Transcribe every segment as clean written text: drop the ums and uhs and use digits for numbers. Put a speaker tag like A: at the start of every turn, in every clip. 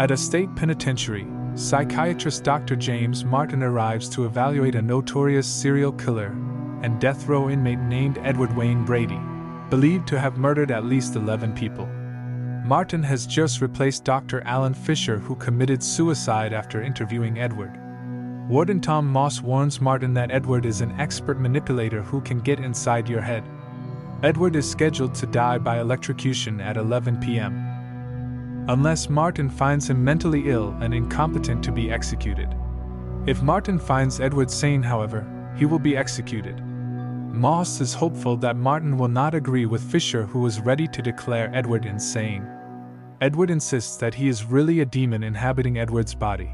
A: At a state penitentiary, psychiatrist Dr. James Martin arrives to evaluate a notorious serial killer and death row inmate named Edward Wayne Brady, believed to have murdered at least 11 people. Martin has just replaced Dr. Alan Fisher, who committed suicide after interviewing Edward. Warden Tom Moss warns Martin that Edward is an expert manipulator who can get inside your head. Edward is scheduled to die by electrocution at 11 p.m. unless Martin finds him mentally ill and incompetent to be executed. If Martin finds Edward sane, however, he will be executed. Moss is hopeful that Martin will not agree with Fisher, who is ready to declare Edward insane. Edward insists that he is really a demon inhabiting Edward's body,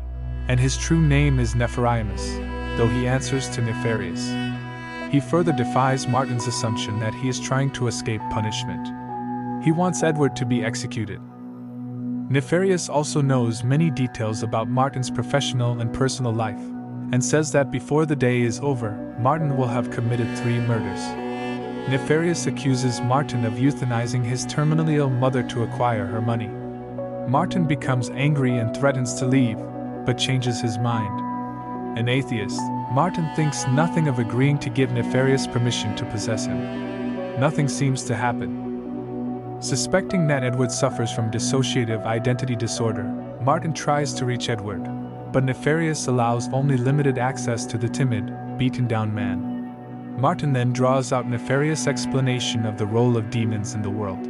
A: and his true name is Nefarious, though he answers to Nefarious. He further defies Martin's assumption that he is trying to escape punishment. He wants Edward to be executed. Nefarious also knows many details about Martin's professional and personal life, and says that before the day is over, Martin will have committed 3 murders. Nefarious accuses Martin of euthanizing his terminally ill mother to acquire her money. Martin becomes angry and threatens to leave, but changes his mind. An atheist, Martin thinks nothing of agreeing to give Nefarious permission to possess him. Nothing seems to happen. Suspecting that Edward suffers from dissociative identity disorder, Martin tries to reach Edward, but Nefarious allows only limited access to the timid, beaten-down man. Martin then draws out Nefarious' explanation of the role of demons in the world.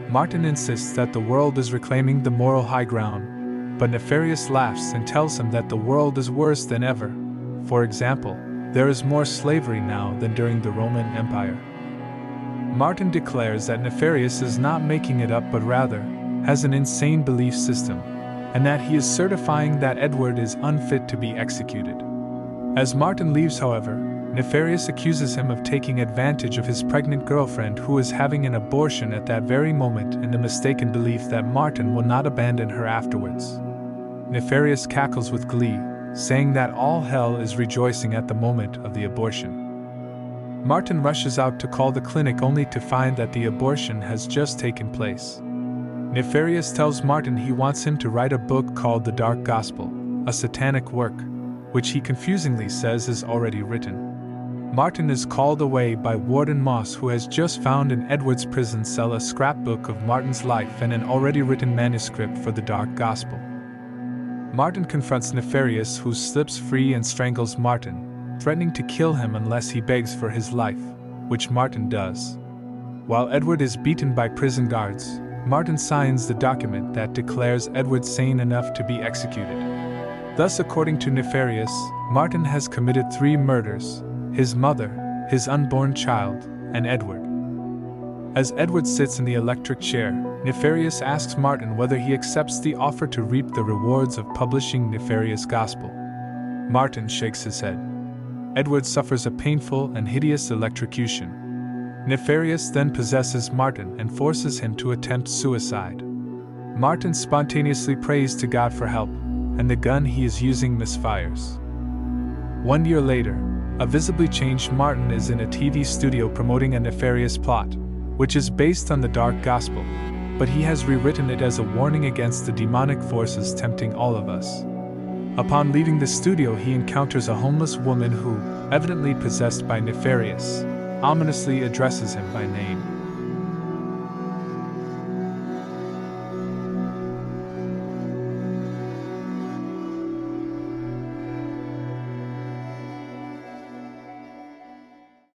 A: Martin insists that the world is reclaiming the moral high ground, but Nefarious laughs and tells him that the world is worse than ever. For example, there is more slavery now than during the Roman Empire. Martin declares that Nefarious is not making it up but rather has an insane belief system, and that he is certifying that Edward is unfit to be executed. As Martin leaves, however, Nefarious accuses him of taking advantage of his pregnant girlfriend who is having an abortion at that very moment in the mistaken belief that Martin will not abandon her afterwards. Nefarious cackles with glee, saying that all hell is rejoicing at the moment of the abortion. Martin rushes out to call the clinic only to find that the abortion has just taken place. Nefarious tells Martin he wants him to write a book called The Dark Gospel, a satanic work, which he confusingly says is already written. Martin is called away by Warden Moss, who has just found in Edward's prison cell a scrapbook of Martin's life and an already written manuscript for The Dark Gospel. Martin confronts Nefarious, who slips free and strangles Martin, threatening to kill him unless he begs for his life, which Martin does. While Edward is beaten by prison guards, Martin signs the document that declares Edward sane enough to be executed. Thus, according to Nefarious, Martin has committed 3 murders: his mother, his unborn child, and Edward. As Edward sits in the electric chair, Nefarious asks Martin whether he accepts the offer to reap the rewards of publishing Nefarious Gospel. Martin shakes his head. Edward suffers a painful and hideous electrocution. Nefarious then possesses Martin and forces him to attempt suicide. Martin spontaneously prays to God for help, and the gun he is using misfires. 1 year later, a visibly changed Martin is in a TV studio promoting a nefarious plot, which is based on the Dark Gospel, but he has rewritten it as a warning against the demonic forces tempting all of us. Upon leaving the studio, he encounters a homeless woman who, evidently possessed by Nefarious, ominously addresses him by name.